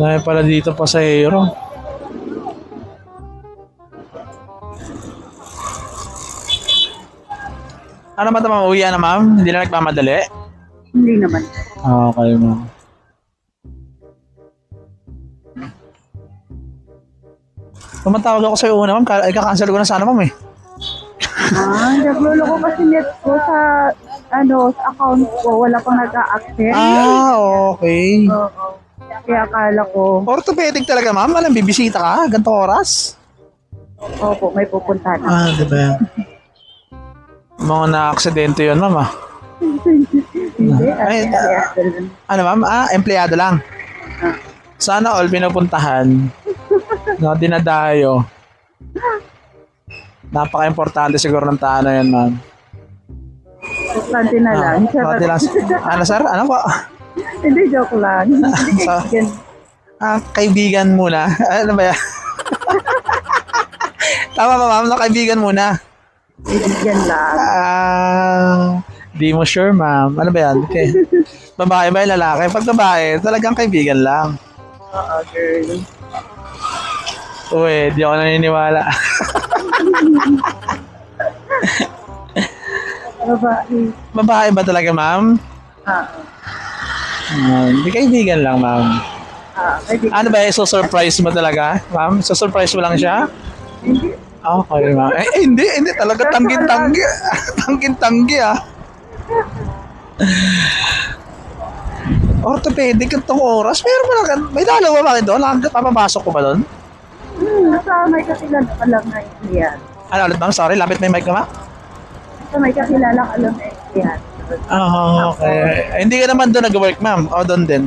Dahil pala dito pa sa Hero. Ano ba ito, ma'am? Uwi na, ma'am? Hindi na nagmamadali? Hindi naman. Okay, ma'am. Tumatawag ako sa iyo una, ma'am. Ika-cancel ko na sana, ma'am eh. Naglolo ko kasi net ko sa sa account ko. Wala pang nag-a-access. Okay. Oo. Kaya akala ko, Orthopedic talaga, ma'am? Alam, bibisita ka? Ganto oras? opo, may pupuntahan ako. Di ba yan? Mga na-aksidente yun, ma'am ah. Hindi, Ay, Adel. Ano, ma'am? Empleyado lang. Sana all pinupuntahan. No, dinadayo. Napaka-importante siguro ng tao yan, ma'am. Konti na lang. Konti lang. Ano, sir? Ano po? Hindi, joke lang. Hindi So, kaibigan. Kaibigan muna. Ano ba yan? Tama ba, ma'am? No, kaibigan muna. Kaibigan lang. Di mo sure, ma'am. Ano ba yan? Okay. Babae ba yung lalaki? Pag babae, talagang kaibigan lang. Oo, girl. Uy, di ako naniniwala. Babae. Babae ba talaga, ma'am? Hindi kaibigan lang, ma'am. Kaibigan. Ano ba, so-surprise mo talaga, ma'am? So-surprise mo lang siya? Hindi. Okay, ma'am. Hindi talaga. Tanggin-tanggi. Tanggin-tanggi, ah. Orthopedic itong oras. Meron ba lang? May dalawa ba kayo doon? Papapasok ko ba doon? Sa may kakilala ka lang na yan. Ano ulit, ma'am? Sorry, lapit may mic na, ma'am. Sa may kakilala ka lang na yan. Okay. Hindi ka naman doon nag-work, ma'am. O doon din.